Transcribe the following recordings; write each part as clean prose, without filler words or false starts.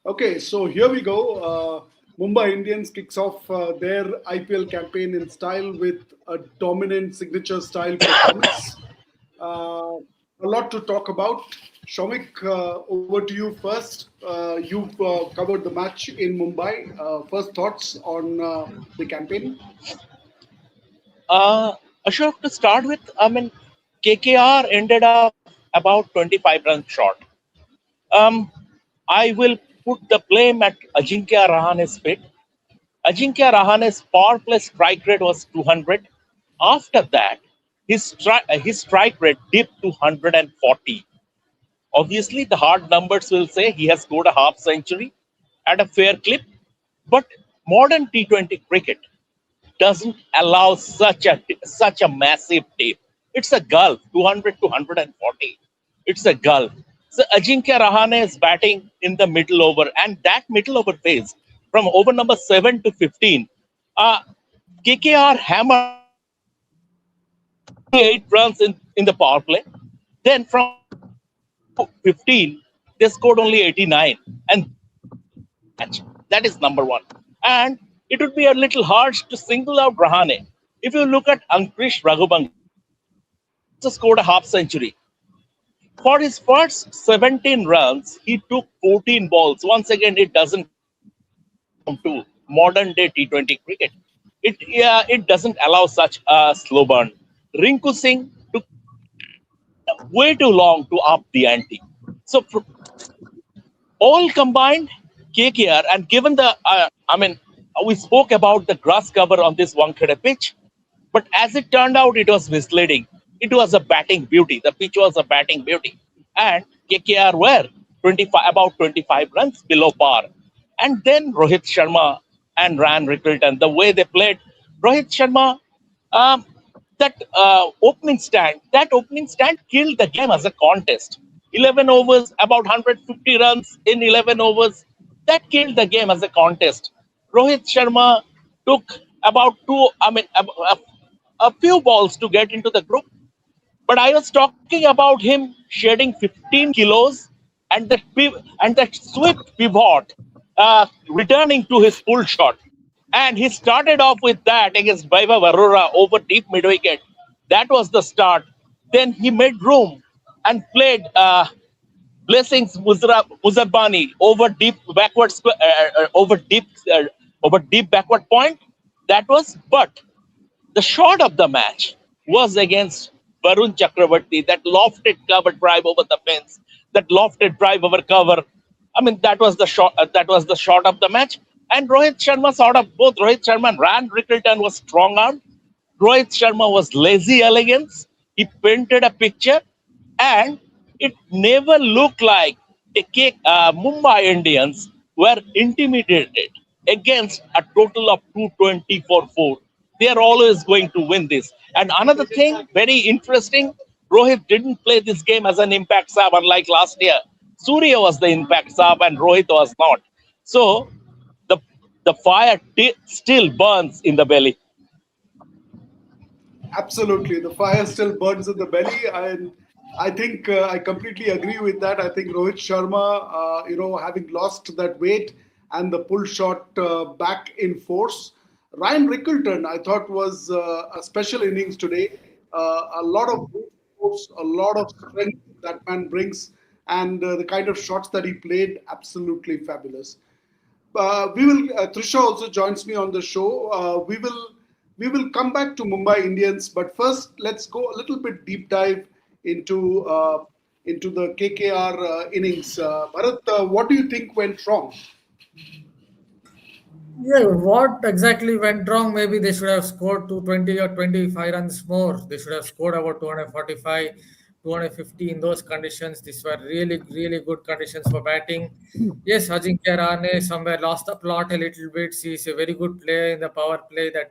Okay, so here we go. Mumbai Indians kicks off their IPL campaign in style with a dominant signature style performance. A lot to talk about. Shomik, over to you first. You've covered the match in Mumbai. First thoughts on the campaign? Uh, Ashok, to start with, KKR ended up about 25 runs short. Um, I will put the blame at Ajinkya Rahane's feet. Ajinkya Rahane's power play strike rate was 200. After that, his strike rate dipped to 140. Obviously, the hard numbers will say he has scored a half century at a fair clip, but modern T20 cricket doesn't allow such a massive dip. It's a gulf, 200 to 140. It's a gulf. So Ajinkya Rahane is batting in the middle over, and that middle over phase from over number 7 to 15. Uh, KKR hammered 8 runs in the power play. Then from 15, they scored only 89. And match. That is number one. And it would be a little harsh to single out Rahane. If you look at Ankrish Raghubang, just scored a half century. For his first 17 runs, he took 14 balls. Once again, it doesn't come to modern day T20 cricket. It doesn't allow such a slow burn. Rinku Singh took way too long to up the ante. So all combined, KKR, and given we spoke about the grass cover on this Wankhede pitch, but as it turned out, it was misleading. It was a batting beauty. The pitch was a batting beauty. And KKR were about 25 runs below par. And then Rohit Sharma and Rohit-Rickelton, the way they played, Rohit Sharma, um, that opening stand killed the game as a contest. 11 overs, about 150 runs in 11 overs. That killed the game as a contest. Rohit Sharma took about a few balls to get into the group. But I was talking about him shedding 15 kilos and that swift pivot, returning to his full shot. And he started off with that against Vaibhav Arora over deep mid wicket. That was the start. Then he made room and played Blessings Muzabani over deep over deep backward point. That was, but the shot of the match was against Varun Chakravarti, that lofted cover drive over the fence, that lofted drive over cover. That was the shot. That was the shot of the match. And Rohit Sharma sort of both Rohit Sharma and Rickelton was strong arm. Rohit Sharma was lazy elegance. He painted a picture, and it never looked like Mumbai Indians were intimidated against a total of 220 for 4. They are always going to win this. And another thing, very interesting, Rohit didn't play this game as an impact sub, unlike last year. Surya was the impact sub and Rohit was not. So the the fire still burns in the belly. Absolutely, the fire still burns in the belly, and I think I completely agree with that. I think Rohit Sharma, having lost that weight and the pull shot back in force. Ryan Rickelton, I thought was a special innings today. A lot of force, a lot of strength that man brings, and the kind of shots that he played, absolutely fabulous. We will. Trisha also joins me on the show. We will come back to Mumbai Indians, but first let's go a little bit deep dive into the KKR innings. Bharat, what do you think went wrong? Yeah, what exactly went wrong? Maybe they should have scored 220 or 25 runs more. They should have scored about 245, 250 in those conditions. These were really, really good conditions for batting. Yes, Ajinkya Rahane somewhere lost the plot a little bit. He's a very good player in the power play. That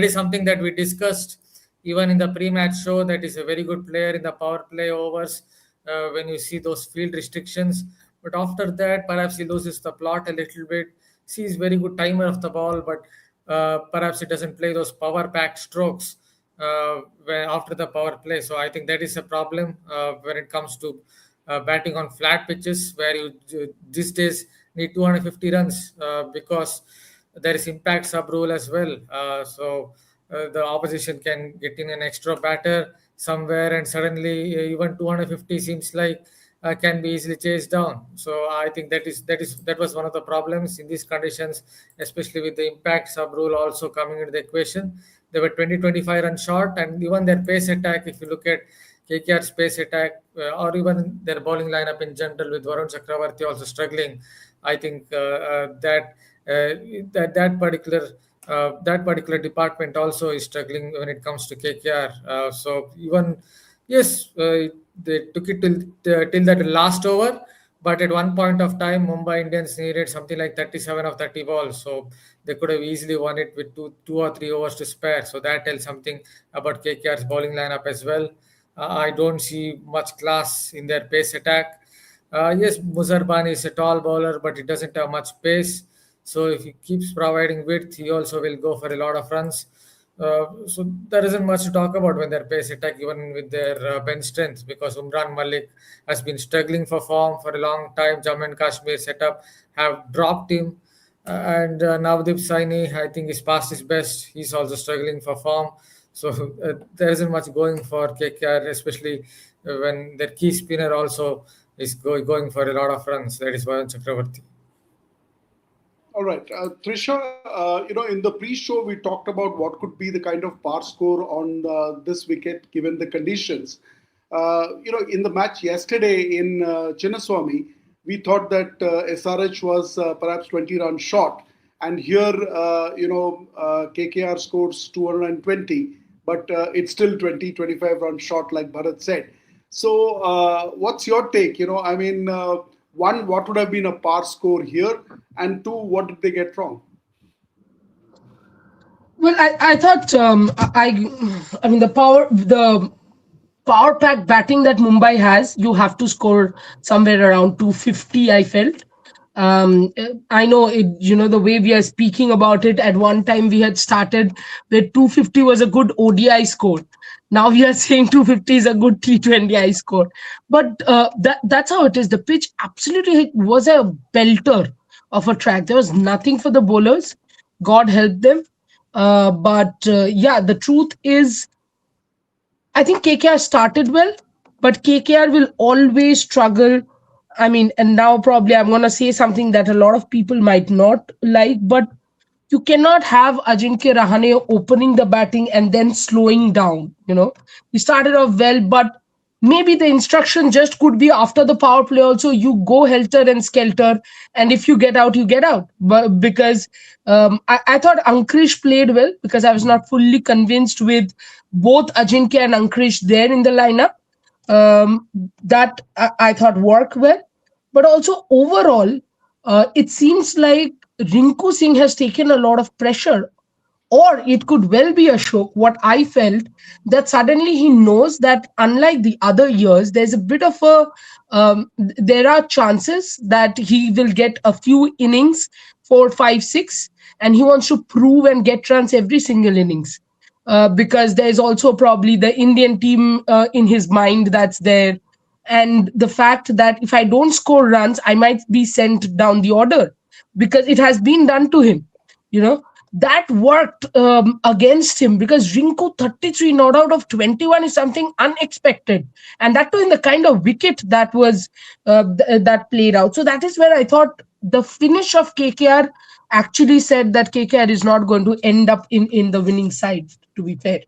is something that we discussed even in the pre-match show. That is a very good player in the power play overs when you see those field restrictions. But after that, perhaps he loses the plot a little bit. He's very good timer of the ball, but perhaps he doesn't play those power pack strokes after the power play. So I think that is a problem when it comes to batting on flat pitches, where you these days need 250 runs because there is impact sub rule as well. The opposition can get in an extra batter somewhere, and suddenly even 250 seems like can be easily chased down. So I think that was one of the problems in these conditions, especially with the impact sub rule also coming into the equation. They were 20-25 run short, and even their pace attack, if you look at KKR's pace attack, or even their bowling lineup in general, with Varun Chakravarti also struggling, I think that particular department also is struggling when it comes to KKR. So even yes, they took it till that last over, but at one point of time, Mumbai Indians needed something like 37 of 30 balls, so they could have easily won it with two or three overs to spare. So that tells something about KKR's bowling lineup as well. I don't see much class in their pace attack. Yes, Muzarban is a tall bowler, but he doesn't have much pace. So if he keeps providing width, he also will go for a lot of runs. So there isn't much to talk about when their pace attack, even with their bench strength, because Umran Malik has been struggling for form for a long time. Jammu and Kashmir setup have dropped him. And Navdeep Saini, I think, is past his best. He's also struggling for form. So there isn't much going for KKR, especially when their key spinner also is going for a lot of runs. That is Varun Chakravarti. All right, Trisha. In the pre-show we talked about what could be the kind of par score on this wicket given the conditions. In the match yesterday in Chinnaswamy, we thought that SRH was perhaps 20 runs short, and here KKR scores 220, but it's still 20-25 runs short, like Bharat said. So, what's your take? One, what would have been a par score here, and two, what did they get wrong? Well, I thought I mean the power pack batting that Mumbai has, you have to score somewhere around 250. I felt. I know it. The way we are speaking about it. At one time, we had started where 250 was a good ODI score. Now we are saying 250 is a good T20I score. But that's how it is. The pitch absolutely was a belter of a track. There was nothing for the bowlers. God help them. The truth is, I think KKR started well, but KKR will always struggle. I mean, and now probably I'm going to say something that a lot of people might not like, but you cannot have Ajinkya Rahane opening the batting and then slowing down. He started off well, but maybe the instruction just could be after the power play also, you go helter and skelter, and if you get out, you get out. But because I thought Ankrish played well, because I was not fully convinced with both Ajinkya and Ankrish there in the lineup. That I thought worked well. But also overall, it seems like Rinku Singh has taken a lot of pressure, or it could well be Ashok. What I felt, that suddenly he knows that unlike the other years, there's a bit of there are chances that he will get a few innings, 4, 5, 6, and he wants to prove and get runs every single innings. Because there's also probably the Indian team in his mind that's there. And the fact that if I don't score runs, I might be sent down the order, because it has been done to him. That worked against him, because Rinku 33 not out of 21 is something unexpected. And that too in the kind of wicket that was that played out. So that is where I thought the finish of KKR actually said that KKR is not going to end up in the winning side, to be fair.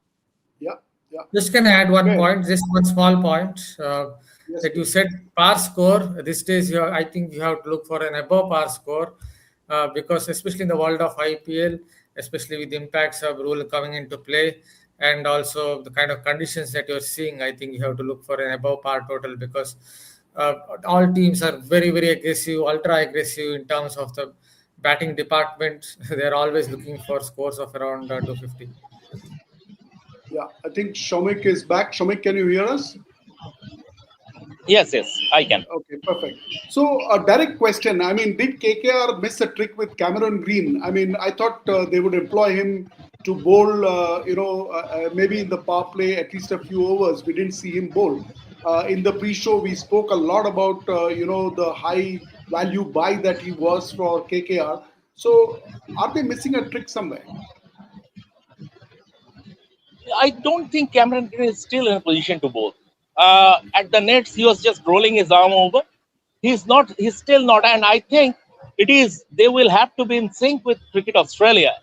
Yeah, yeah. Just can I add one point, just one small point. Yes, That you said par score. These days, I think you have to look for an above par score, because especially in the world of IPL, especially with the impacts of rule coming into play, and also the kind of conditions that you're seeing, I think you have to look for an above par total, because all teams are very, very aggressive, ultra aggressive in terms of the batting department. They're always looking for scores of around 250. yeah. I think Shomik is back. Shomik, can you hear us? Yes, I can. Okay, perfect. So, a direct question. Did KKR miss a trick with Cameron Green? I thought they would employ him to bowl, maybe in the power play at least a few overs. We didn't see him bowl. In the pre-show, we spoke a lot about, the high value buy that he was for KKR. So are they missing a trick somewhere? I don't think Cameron Green is still in a position to bowl. At the nets, he was just rolling his arm over. He's not. He's still not. And I think it is. They will have to be in sync with Cricket Australia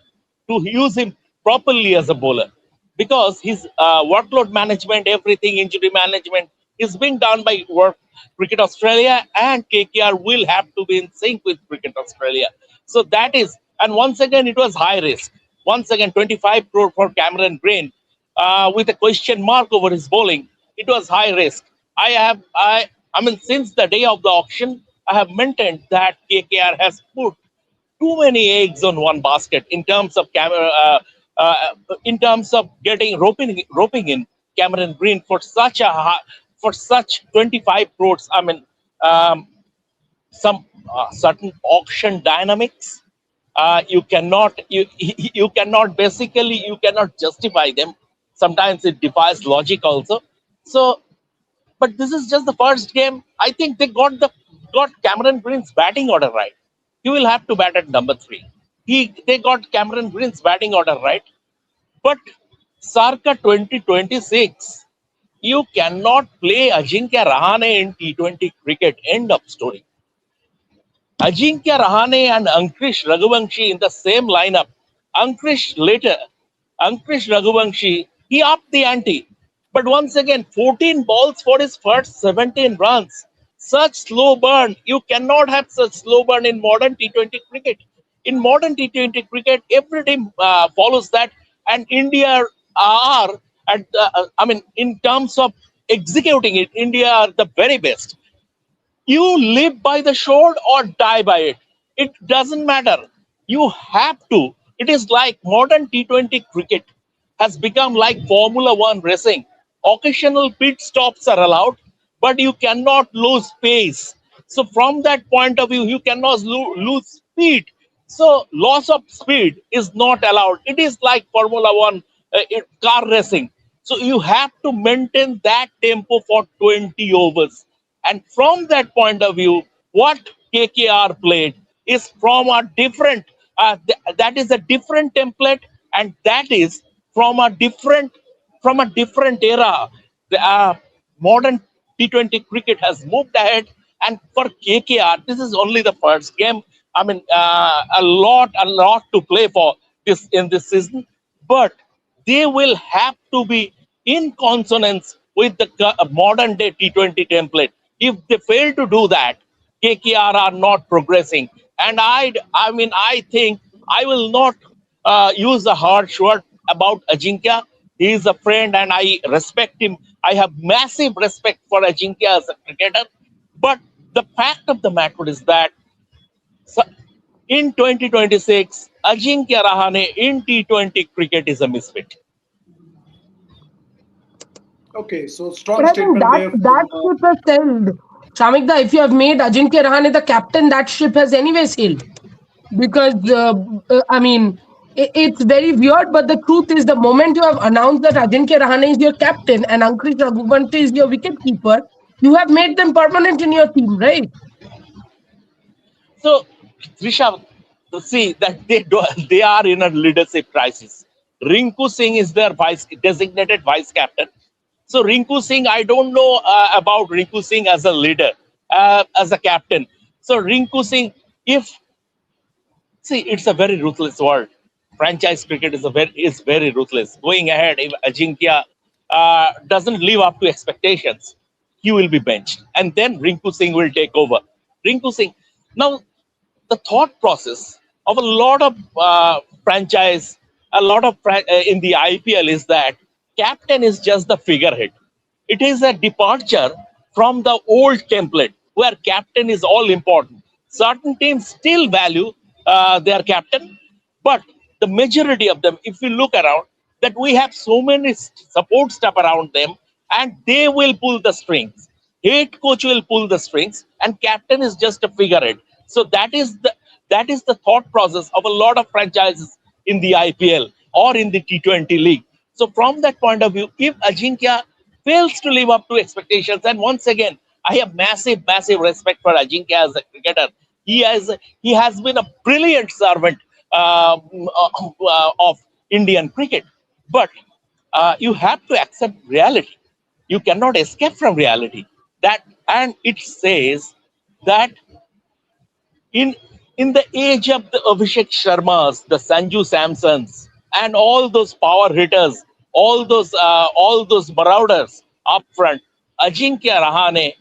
to use him properly as a bowler, because his workload management, everything, injury management is being done by Cricket Australia, and KKR will have to be in sync with Cricket Australia. So that is. And once again, it was high risk. Once again, 25 crore for Cameron Green, with a question mark over his bowling. It was high risk. I mean, since the day of the auction, I have maintained that KKR has put too many eggs on one basket in terms of in terms of getting roping in Cameron Green for such a for such 25 crores. I mean, um, some certain auction dynamics, you cannot you cannot basically, you cannot justify them. Sometimes it defies logic also. So, but this is just the first game. I think they got Cameron Green's batting order right. He will have to bat at number 3. They got Cameron Green's batting order right. But Sarka 2026, you cannot play Ajinkya Rahane in T20 cricket. End of story. Ajinkya Rahane and Ankrish Raghuvanshi in the same lineup. Ankrish later, Ankrish Raghuvanshi, he upped the ante. But once again, 14 balls for his first 17 runs. Such slow burn, you cannot have such slow burn in modern T20 cricket. In modern T20 cricket, every team follows that, and India are I mean, in terms of executing it, India are the very best. You live by the shore or die by it. It doesn't matter. You have to. It is like modern T20 cricket has become like Formula One racing. Occasional pit stops are allowed, but you cannot lose pace. So, from that point of view, you cannot lose speed. So, loss of speed is not allowed. It is like Formula One car racing. So, you have to maintain that tempo for 20 overs. And from that point of view, what KKR played is from a different, that is a different template, and that is from a different era. The modern T20 cricket has moved ahead, and for KKR, this is only the first game. I mean, a lot to play for this in this season, but they will have to be in consonance with the modern day T20 template. If they fail to do that, KKR are not progressing. And I mean, I think I will not use a harsh word about Ajinkya. He is a friend and I respect him. I have massive respect for Ajinkya as a cricketer. But the fact of the matter is that so, in 2026, Ajinkya Rahane in T20 cricket is a misfit. Okay, so But strong I think statement there that from ship has sailed. Shamikda, if you have made Ajinkya Rahane the captain, that ship has anyway sailed. Because, I mean, it's very weird, but the truth is the moment you have announced that Ajinkya Rahane is your captain and Ankrish Raghuvanshi is your wicketkeeper, you have made them permanent in your team, right? So, Trisha, see that they are in a leadership crisis. Rinku Singh is their designated vice captain. So Rinku Singh, I don't know about Rinku Singh as a leader, as a captain. So Rinku Singh, if see, it's a very ruthless world. Franchise cricket is very ruthless. Going ahead, if Ajinkya doesn't live up to expectations, he will be benched, and then Rinku Singh will take over. Rinku Singh. Now, the thought process of a lot of franchise, a lot of in the IPL is that captain is just the figurehead. It is a departure from the old template where captain is all important. Certain teams still value their captain, but the majority of them, if we look around, that we have so many support staff around them, and they will pull the strings. Head coach will pull the strings, and captain is just a figurehead. So that is the thought process of a lot of franchises in the IPL or in the T20 league. So from that point of view, if Ajinkya fails to live up to expectations, and once again, I have massive respect for Ajinkya as a cricketer. He has been a brilliant servant of Indian cricket. But you have to accept reality. You cannot escape from reality. That and it says that in in the age of the Abhishek Sharmas, the Sanju Samsons, and all those power hitters, all those marauders up front, Ajinkya Rahane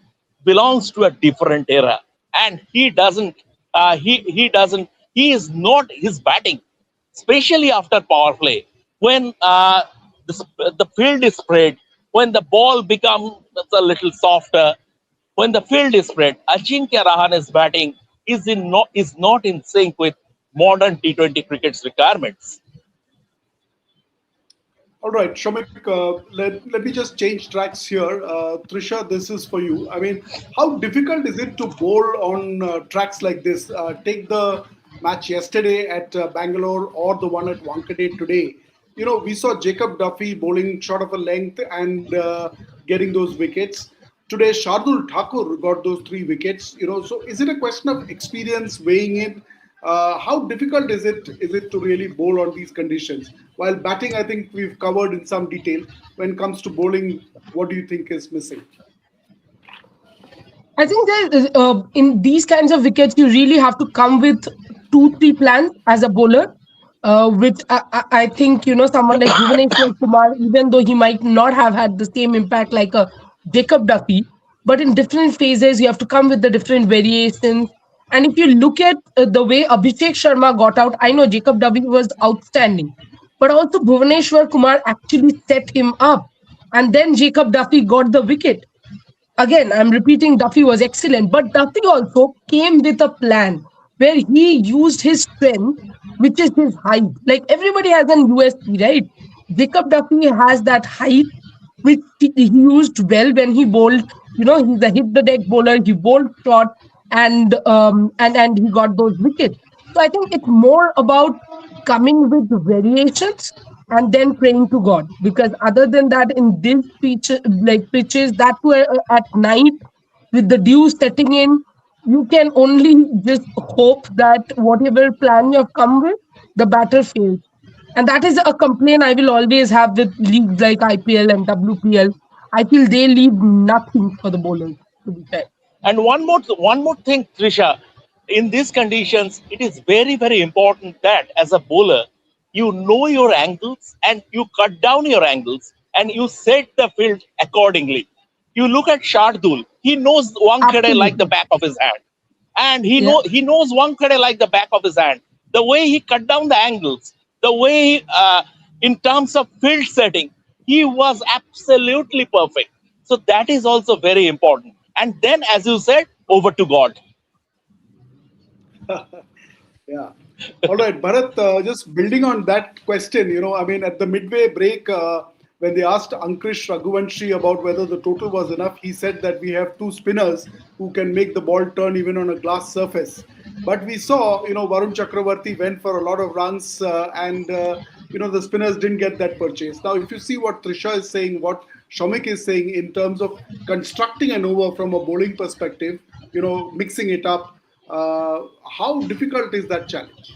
belongs to a different era, and he doesn't. He is not his batting, especially after power play when the field is spread, when the ball becomes a little softer, when the field is spread, Ajinkya Rahane's batting is not in sync with modern T20 cricket's requirements. All right, Shomik, let me just change tracks here. Trisha, this is for you. I mean, how difficult is it to bowl on tracks like this? Take the match yesterday at Bangalore or the one at Wankhede today. We saw Jacob Duffy bowling short of a length and getting those wickets. Today, Shardul Thakur got those 3 wickets. So is it a question of experience weighing in? How difficult is it to really bowl on these conditions? While batting, I think we've covered in some detail. When it comes to bowling, what do you think is missing? I think that in these kinds of wickets, you really have to come with 2, 3 plans as a bowler. Which I think someone like Bhuvaneshwar Kumar, even though he might not have had the same impact like a Jacob Duffy, but in different phases you have to come with the different variations. And if you look at the way Abhishek Sharma got out, I know Jacob Duffy was outstanding, but also Bhuvaneshwar Kumar actually set him up, and then Jacob Duffy got the wicket. Again, I'm repeating, Duffy was excellent, but Duffy also came with a plan where he used his strength, which is his height. Like everybody has an USP, right? Jacob Duffy has that height, which he used well when he bowled. He's a hit the deck bowler. He bowled short, and he got those wickets. So I think it's more about coming with variations and then praying to God. Because other than that, in this pitches that were at night with the dew setting in, you can only just hope that whatever plan you have come with, the batter fails. And that is a complaint I will always have with leagues like IPL and WPL. I feel they leave nothing for the bowlers, to be fair. And one more thing, Trisha, in these conditions, it is very important that as a bowler, you know your angles and you cut down your angles and you set the field accordingly. You look at Shardul; he knows Wankhede like the Absolutely. back of his hand, and Yeah. he knows Wankhede like the back of his hand. The way he cut down the angles, the way in terms of field setting, he was absolutely perfect. So that is also very important. And then, as you said, over to God. Yeah. All right, Bharat, just building on that question, I mean, at the midway break, when they asked Ankush Raghuvanshi about whether the total was enough, he said that we have 2 spinners who can make the ball turn even on a glass surface. But we saw, Varun Chakravarti went for a lot of runs, and the spinners didn't get that purchase. Now, if you see what Trisha is saying, what Shomik is saying in terms of constructing an over from a bowling perspective, mixing it up, how difficult is that challenge?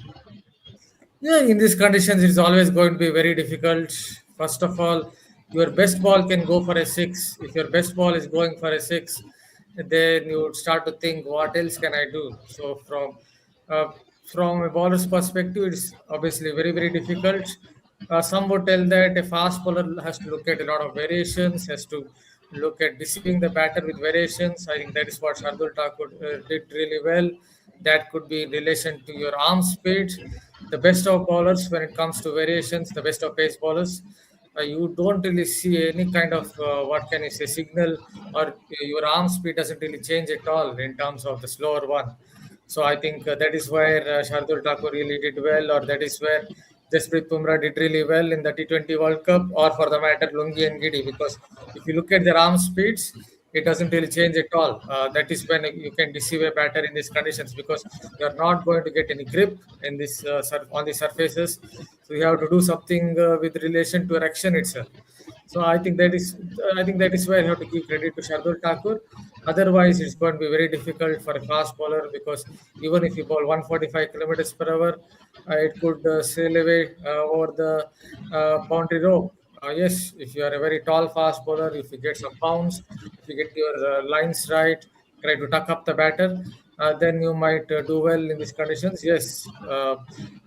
Yeah, in these conditions, it's always going to be very difficult. First of all, your best ball can go for a six. If your best ball is going for a six, then you would start to think, what else can I do? So uh, from a bowler's perspective, it's obviously very difficult. Some would tell that a fast bowler has to look at a lot of variations, has to look at deceiving the batter with variations. I think that is what Shardul Thakur did really well. That could be in relation to your arm speed. The best of bowlers when it comes to variations, the best of pace bowlers, you don't really see any kind of what can you say signal, or your arm speed doesn't really change at all in terms of the slower one. So I think that is where Shardul Thakur really did well, or that is where Jasprit Bumrah did really well in the T20 World Cup, or for the matter, Lungi and Giddy. Because if you look at their arm speeds, it doesn't really change at all. That is when you can deceive a batter in these conditions, because you are not going to get any grip in this on the surfaces. So you have to do something with relation to your action itself. So I think that is where you have to give credit to Shardul Thakur. Otherwise, it's going to be very difficult for a fast bowler because even if you bowl 145 kilometers per hour, it could sail away over the boundary rope. Yes, if you are a very tall fast bowler, if you get some bounce, if you get your lines right, try to tuck up the batter, then you might do well in these conditions. Yes,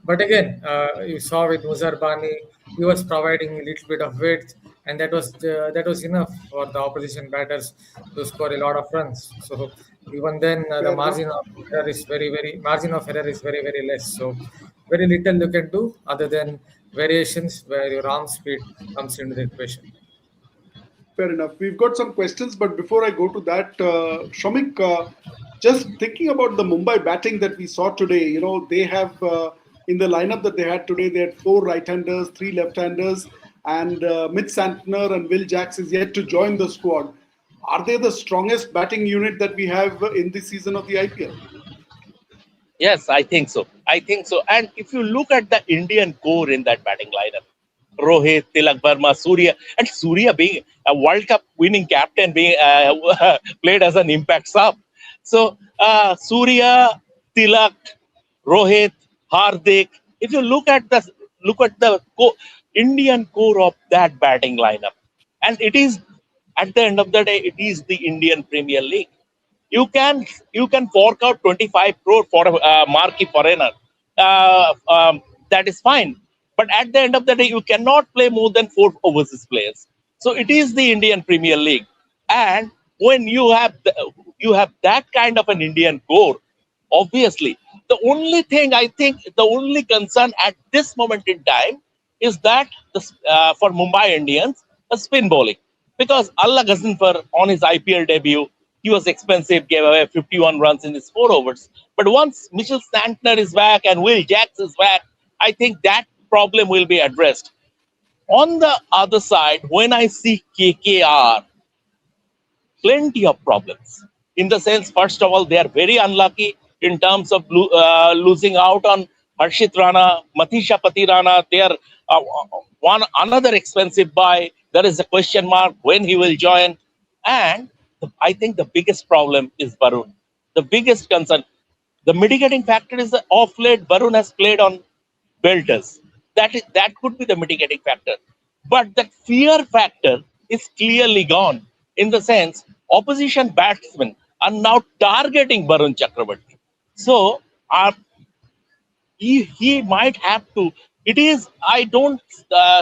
but again, you saw with Muzar Bani, he was providing a little bit of width, and that was enough for the opposition batters to score a lot of runs. So even then, the Fair enough. margin of error is very less. So very little you can do other than variations where your arm speed comes into the equation. Fair enough. We've got some questions, but before I go to that, Shomik, just thinking about the Mumbai batting that we saw today, they have in the lineup that they had today, they had four right-handers, three left-handers, and Mitch Santner and Will Jacks is yet to join the squad. Are they the strongest batting unit that we have in this season of the IPL? Yes, I think so. I think so. And if you look at the Indian core in that batting lineup, Rohit, Tilak Verma, Surya, and Surya being a World Cup winning captain, being played as an impact sub. So Surya, Tilak, Rohit, Hardik. If you look at the Indian core of that batting lineup, and it is at the end of the day, it is the Indian Premier League. You can fork out 25 crore for a marquee foreigner. That is fine. But at the end of the day, you cannot play more than four overseas players. So it is the Indian Premier League. And when you have that kind of an Indian core, obviously, the only concern at this moment in time is that for Mumbai Indians, a spin bowling. Because Allah Ghaznfar on his IPL debut, he was expensive, gave away 51 runs in his 4 overs. But once Mitchell Santner is back and Will Jacks is back, I think that problem will be addressed. On the other side, when I see KKR, plenty of problems. In the sense, first of all, they are very unlucky in terms of losing out on Harshit Rana, Matisha Pati Rana. They are one another expensive buy. There is a question mark when he will join. And I think the biggest problem is Varun. The biggest concern. The mitigating factor is that off late Varun has played on belters. That could be the mitigating factor. But that fear factor is clearly gone. In the sense, opposition batsmen are now targeting Varun Chakravarti. So he might have to. It is, I don't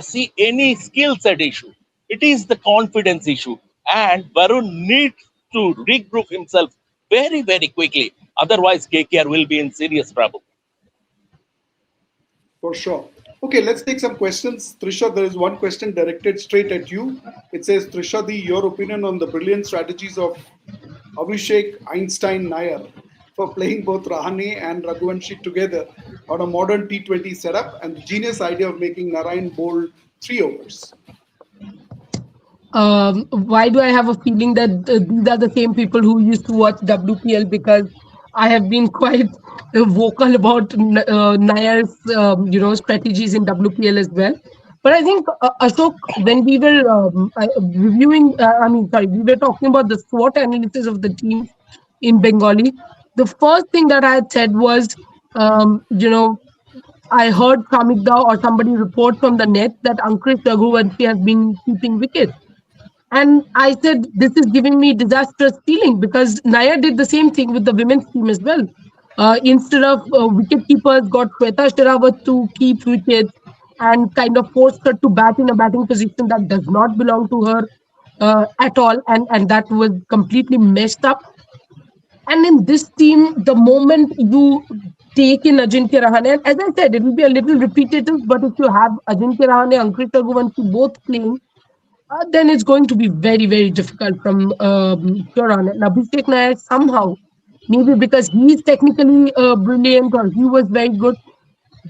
see any skill set issue. It is the confidence issue. And Varun needs to regroup himself very quickly. Otherwise, KKR will be in serious trouble. For sure. Okay, let's take some questions. Trisha, there is one question directed straight at you. It says, Trishadi, your opinion on the brilliant strategies of Abhishek Einstein Nair for playing both Rahane and Raghuvanshi together on a modern T20 setup and the genius idea of making Narayan bowl 3 overs. Why do I have a feeling that these are the same people who used to watch WPL? Because I have been quite vocal about Nair's strategies in WPL as well. But I think Ashok, when we were reviewing, we were talking about the SWOT analysis of the teams in Bengali. The first thing that I had said was, I heard Kamikda or somebody report from the net that Ankush Raghuvanshi has been keeping wickets. And I said, this is giving me disastrous feeling because Nair did the same thing with the women's team as well. Instead of wicket keepers, got Shweta Sherawat to keep wickets and kind of forced her to bat in a batting position that does not belong to her at all. And that was completely messed up. And in this team, the moment you take in Ajinkya Rahane, and as I said, it will be a little repetitive, but if you have Ajinkya Rahane, Ankush Raghuvanshi both playing, then it's going to be very difficult from here on. And Abhishek Nair somehow, maybe because he's technically brilliant or he was very good,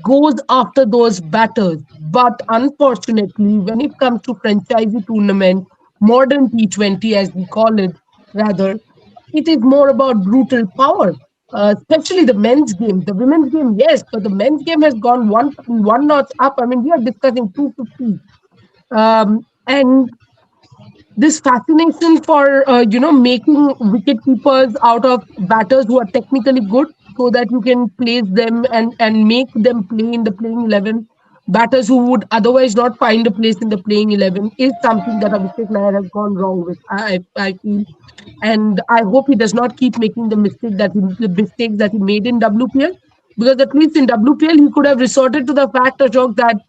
goes after those batters. But unfortunately, when it comes to franchisee tournament, modern T20 as we call it, rather, it is more about brutal power. Especially the men's game. The women's game, yes, but the men's game has gone one notch up. I mean, we are discussing 250. And this fascination for making wicket keepers out of batters who are technically good, so that you can place them and make them play in the playing 11, batters who would otherwise not find a place in the playing 11, is something that Abhishek Nair has gone wrong with, I feel. And I hope he does not keep making the mistakes that he made in WPL, because at least in WPL he could have resorted to the fact, Ashok, that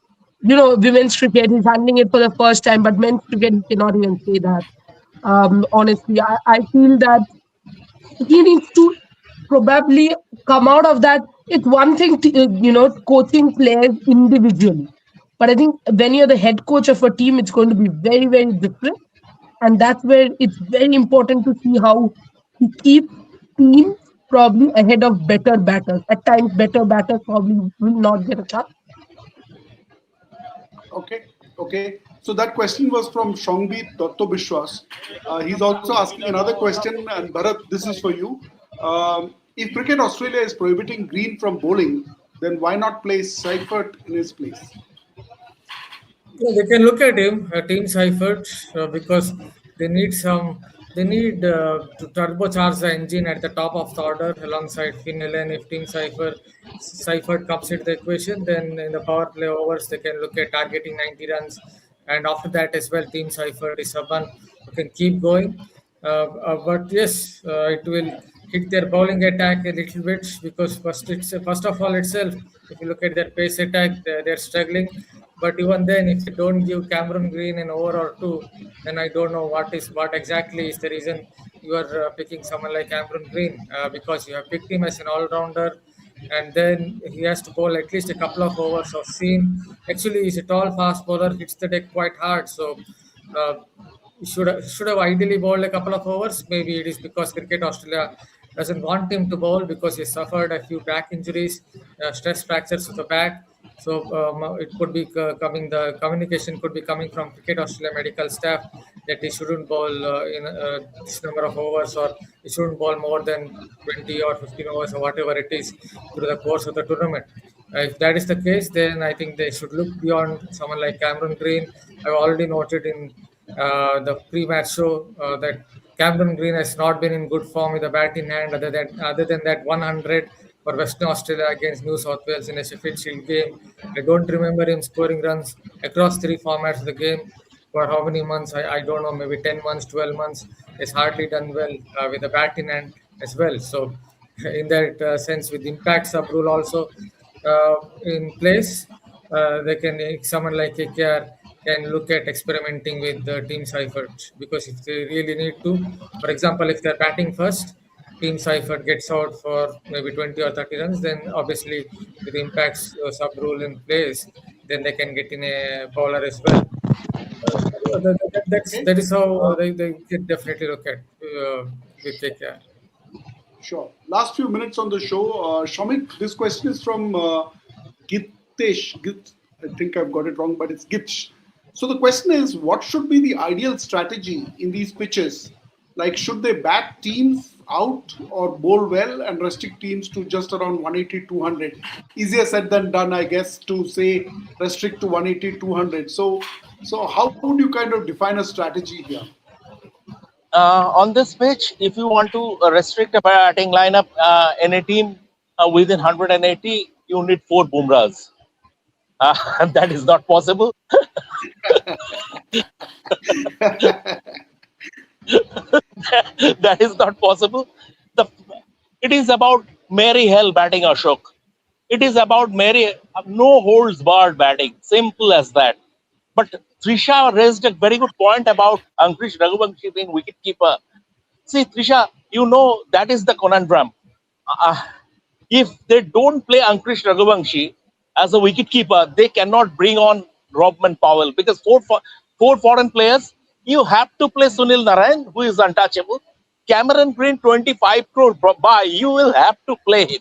women's cricket, he's handling it for the first time, but men's cricket, he cannot even say that. Honestly, I feel that he needs to probably come out of that. It's one thing, coaching players individually. But I think when you're the head coach of a team, it's going to be very, very different. And that's where it's very important to see how he keeps teams probably ahead of better batters. At times, better batters probably will not get a chance. Okay, okay. So that question was from Shongbi Dotto Bishwas. He's also asking another question, and Bharat, this is for you. If Cricket Australia is prohibiting Green from bowling, then why not play Seifert in his place? Yeah, they can look at him, Team Seifert, because they need some. They need to turbocharge the engine at the top of the order alongside Finn Allen. If Seifert comes into the equation, then in the power play overs they can look at targeting 90 runs, and after that as well, Team Seifert is someone who can keep going. But yes, it will hit their bowling attack a little bit, because first of all itself, if you look at their pace attack, they're struggling. But even then, if you don't give Cameron Green an over or two, then I don't know what exactly is the reason you are picking someone like Cameron Green, because you have picked him as an all-rounder, and then he has to bowl at least a couple of overs of seam. Actually, he's a tall, fast bowler, hits the deck quite hard, so. Uh, should have ideally bowled a couple of overs. Maybe it is because Cricket Australia doesn't want him to bowl because he suffered a few back injuries, stress fractures of the back. So it could be coming. The communication could be coming from Cricket Australia medical staff that he shouldn't bowl in this number of overs, or he shouldn't bowl more than 20 or 15 overs or whatever it is through the course of the tournament. If that is the case, then I think they should look beyond someone like Cameron Green. I've already noted in the pre-match show that Cameron Green has not been in good form with the bat in hand. Other than that 100 for Western Australia against New South Wales in a Sheffield Shield game, I don't remember him scoring runs across three formats of the game for how many months. I don't know, maybe 10 months, 12 months. He's hardly done well with the bat in hand as well. So, in that sense, with impact sub rule also in place, they can someone like KKR can look at experimenting with the Team Seifert, because if they really need to, for example, if they're batting first, Team Seifert gets out for maybe 20 or 30 runs, then obviously with impacts sub rule in place, then they can get in a bowler as well. Okay, That is how they can definitely look at with KKR. sure. Last few minutes on the show. Shomik, this question is from Gitesh. I think I've got it wrong, but it's Gitch. So the question is, what should be the ideal strategy in these pitches? Like, should they bat teams out or bowl well and restrict teams to just around 180, 200? Easier said than done, I guess, to say restrict to 180, 200. So how would you kind of define a strategy here? On this pitch, if you want to restrict a batting lineup in a team within 180, you need four Bumrahs. That is not possible. That is not possible. The, it is about Mary Hell batting, Ashok. It is about Mary, no holds barred batting. Simple as that. But Trisha raised a very good point about Ankush Raghuvanshi being wicketkeeper. See, Trisha, you know that is the conundrum. Uh, if they don't play Ankush Raghuvanshi as a wicketkeeper, they cannot bring on Robman Powell, because four foreign players, you have to play Sunil Narayan, who is untouchable. Cameron Green, 25 crore buy, you will have to play him.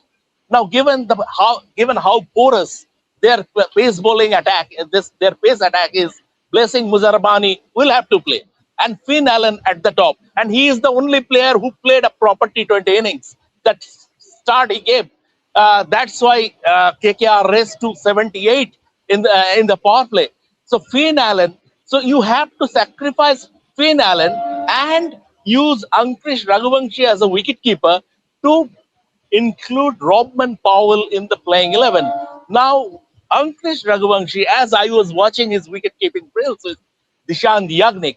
Now, given how porous their pace bowling attack, their pace attack is, Blessing Muzarbani will have to play, and Finn Allen at the top, and he is the only player who played a proper T20 innings. That start he gave, that's why KKR raced to 78 in the power play. So Finn Allen, So you have to sacrifice Finn Allen and use Ankush Raghuvanshi as a wicketkeeper to include Robman Powell in the playing 11. Now, Ankush Raghuvanshi, as I was watching his wicket-keeping drills with Dishant Yagnik,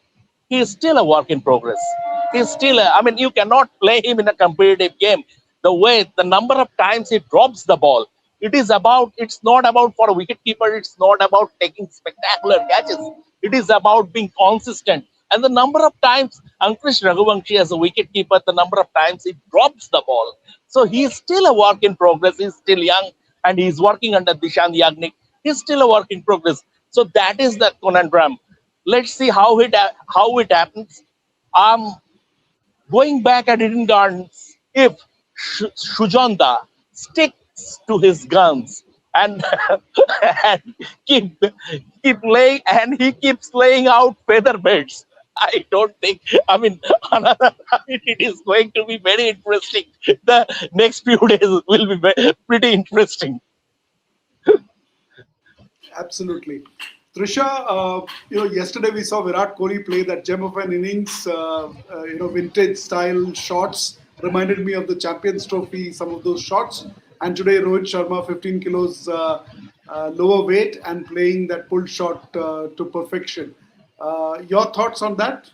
he is still a work in progress. He's still, I mean, you cannot play him in a competitive game. The number of times he drops the ball, it's not about for a wicketkeeper, it's not about taking spectacular catches. It is about being consistent. And the number of times Ankush Raghuvanshi as a wicketkeeper, the number of times he drops the ball. So he's still a work in progress. He's still young and he's working under Dishant Yagnik. He's still a work in progress. So that is the conundrum. Let's see how it happens. Um, Going back at Eden Gardens, if Shujonda sticks to his guns and, and keep he keeps laying out feather beds, I don't think. I mean, it is going to be very interesting. The next few days will be pretty interesting. Absolutely. Trisha, yesterday we saw Virat Kohli play that gem of an innings, vintage style shots. Reminded me of the Champions Trophy, some of those shots. And today, Rohit Sharma, 15 kilos lower weight and playing that pull shot to perfection. Your thoughts on that?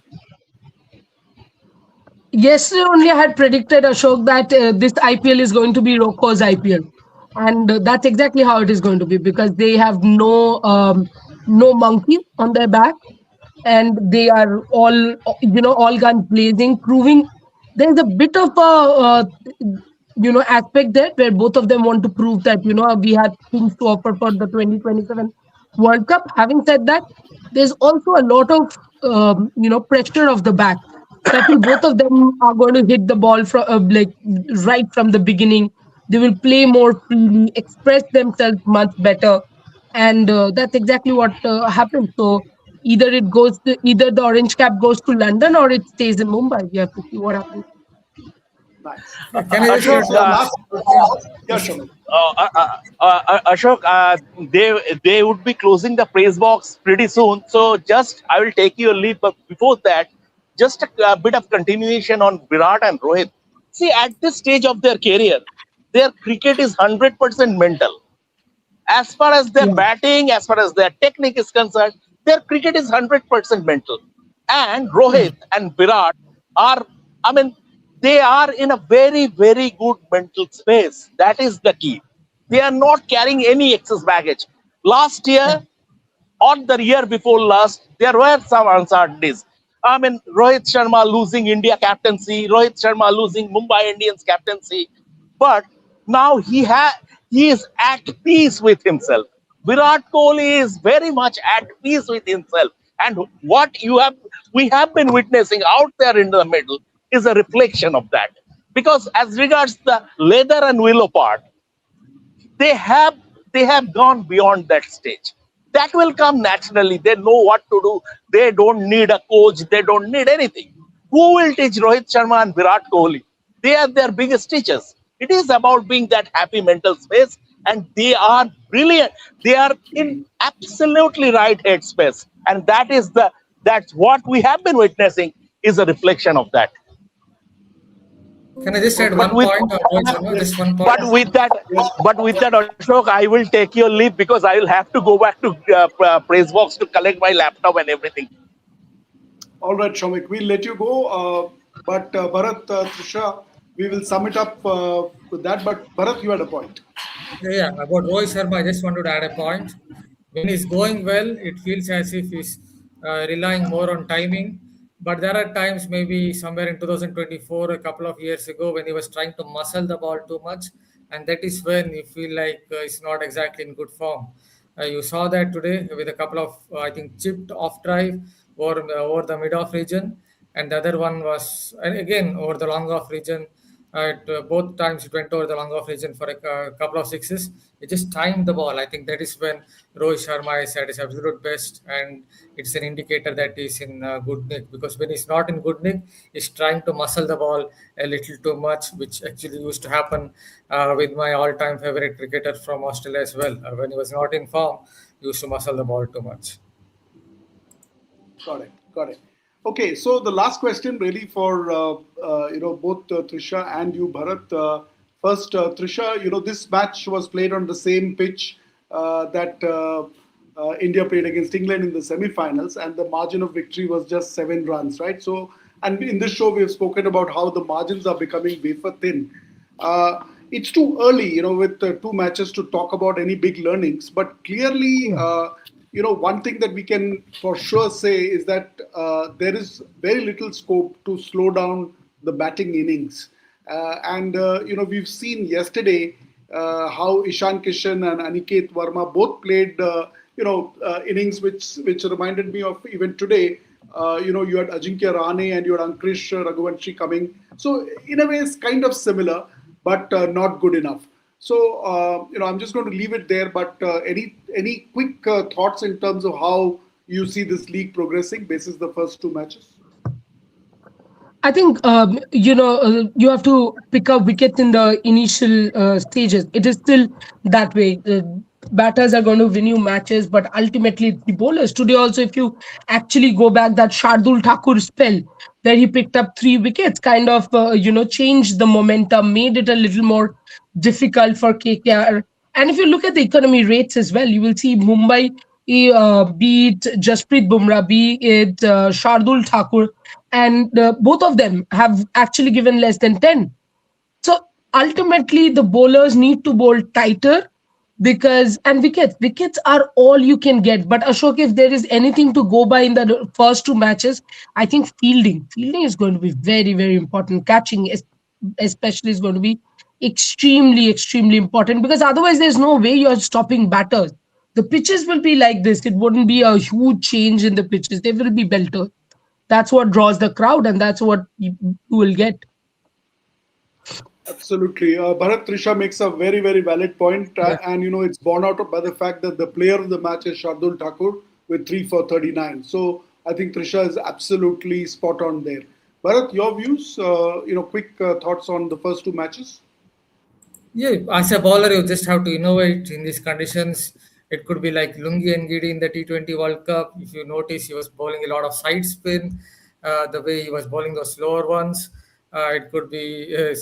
Yesterday only I had predicted, Ashok, that this IPL is going to be Rocco's IPL. And that's exactly how it is going to be, because they have no monkey on their back, and they are all guns blazing, proving there's a bit of a aspect there where both of them want to prove that we have things to offer for the 2027 World Cup. Having said that, there's also a lot of pressure of the back. So I feel both of them are going to hit the ball from like right from the beginning. They will play more freely, express themselves much better, and that's exactly what happens. So either the orange cap goes to London or it stays in Mumbai. We have to see what happens. Nice. Can I just Okay, add Ashok, so one? last, Yeah, yeah, just Shomik. Ashok, they would be closing the praise box pretty soon. So just I will take your lead, but before that, just a bit of continuation on Virat and Rohit. See, at this stage of their career, their cricket is 100% mental. As far as their Yeah, batting, as far as their technique is concerned, their cricket is 100% mental. And yeah, Rohit and Virat are, I mean, they are in a very, very good mental space. That is the key. They are not carrying any excess baggage. Last yeah, year, or the year before last, there were some uncertainties. I mean, Rohit Sharma losing India captaincy, Rohit Sharma losing Mumbai Indians captaincy, but now he is at peace with himself. Virat Kohli is very much at peace with himself, and what we have been witnessing out there in the middle is a reflection of that. Because as regards the leather and willow part, they have they have gone beyond that stage. That will come naturally. They know what to do. They don't need a coach. They don't need anything. Who will teach Rohit Sharma and Virat Kohli? They are their biggest teachers. It is about being that happy mental space, and they are brilliant. They are in absolutely right headspace, and that's what we have been witnessing is a reflection of that. can I just add Okay. But one with point, Rohit Sharma? Yes. Just one but point. with that, Yes. Ashok, I will take your leave because I will have to go back to praise box to collect my laptop and everything. All right, Shomik, we'll let you go. But Bharat, Trisha, we will sum it up with that. But Bharat, you had a point. Yeah, about Rohit Sharma, I just wanted to add a point. When he's going well, it feels as if he's relying more on timing. But there are times, maybe somewhere in 2024, a couple of years ago, when he was trying to muscle the ball too much, and that is when you feel like he's not exactly in good form. You saw that today with a couple of, I think, chipped off drive over the mid off region, and the other one was, and again, over the long off region. Both times it went over the long off region for a couple of sixes. It just timed the ball. I think that is when Rohit Sharma is at his absolute best, and it's an indicator that he's in good nick. Because when he's not in good nick, he's trying to muscle the ball a little too much, which actually used to happen with my all-time favorite cricketer from Australia as well. When he was not in form, he used to muscle the ball too much. Got it. Got it. Okay, so the last question really for both Trisha and you, Bharat. First, Trisha, this match was played on the same pitch that India played against England in the semi-finals, and the margin of victory was just 7 runs, right? So, and in this show we have spoken about how the margins are becoming wafer thin. It's too early, with 2 matches to talk about any big learnings. But clearly, one thing that we can for sure say is that there is very little scope to slow down the batting innings. We've seen yesterday how Ishan Kishan and Aniket Verma both played, innings which reminded me of even today. You had Ajinkya Rahane and you had Ankrish Raghuvanshi coming. So in a way, it's kind of similar, but not good enough. So I'm just going to leave it there. But any quick thoughts in terms of how you see this league progressing basis the first 2 matches? I think you have to pick up wickets in the initial stages. It is still that way. Batters are going to win you matches, but ultimately the bowlers. Today also, if you actually go back, that Shardul Thakur spell where he picked up 3 wickets, kind of changed the momentum, made it a little more difficult for KKR. And if you look at the economy rates as well, you will see Mumbai, be it Jasprit Bumrah, be it Shardul Thakur, and both of them have actually given less than 10. So ultimately, the bowlers need to bowl tighter because, and wickets are all you can get. But Ashok, if there is anything to go by in the first 2 matches, I think fielding is going to be very, very important. Catching, especially, is going to be extremely, extremely important because otherwise, there's no way you're stopping batters. The pitches will be like this. It wouldn't be a huge change in the pitches. They will be belters. That's what draws the crowd, and that's what you will get. Absolutely. Bharat, Trisha makes a very, very valid point, Yeah. and it's borne out by the fact that the player of the match is Shardul Thakur with 3 for 39. So I think Trisha is absolutely spot on there. Bharat, your views, quick thoughts on the first 2 matches? Yeah, as a bowler, you just have to innovate in these conditions. It could be like Lungi and Gidi in the T20 World Cup. If you notice, he was bowling a lot of side spin, the way he was bowling those slower ones. It could be a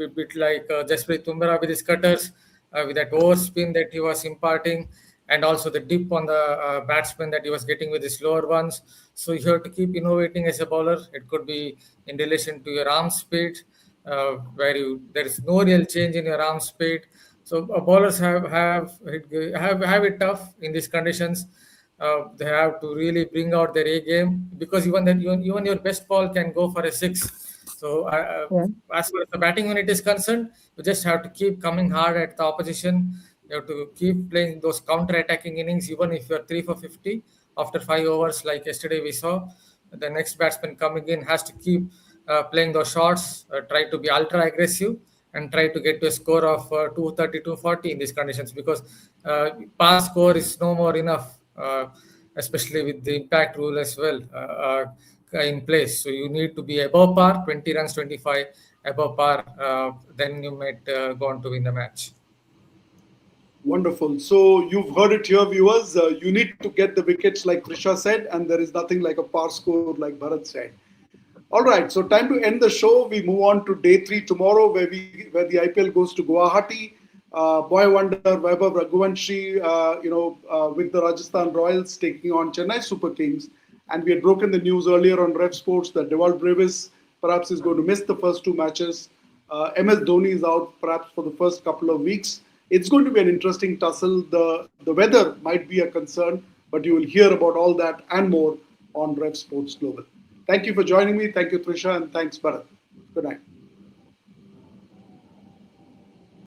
bit like Jasprit Bumrah with his cutters, with that overspin that he was imparting, and also the dip on the batsman that he was getting with the slower ones. So you have to keep innovating as a bowler. It could be in relation to your arm speed, where there is no real change in your arm speed. So bowlers have it tough in these conditions. They have to really bring out their A game because even your best ball can go for a six. So Yeah. as far as the batting unit is concerned, you just have to keep coming hard at the opposition. You have to keep playing those counter-attacking innings, even if you're 3 for 50 after 5 overs, like yesterday we saw. The next batsman coming in has to keep playing those shots, try to be ultra aggressive, and try to get to a score of 230, 240 in these conditions because past score is no more enough, especially with the impact rule as well in place. So you need to be above par, 20 runs, 25 above par, then you might go on to win the match. Wonderful. So you've heard it here, viewers. You need to get the wickets, like Trisha said, and there is nothing like a par score, like Bharat said. All right. So time to end the show. We move on to day 3 tomorrow, where the IPL goes to Guwahati. Boy wonder Vaibhav Raghuvanshi, with the Rajasthan Royals taking on Chennai Super Kings. And we had broken the news earlier on Rev Sports that Dewald Brevis perhaps is going to miss the first 2 matches. MS Dhoni is out perhaps for the first couple of weeks. It's going to be an interesting tussle. The weather might be a concern, but you will hear about all that and more on Rev Sports Global. Thank you for joining me. Thank you, Trisha, and thanks, Bharat. Good night.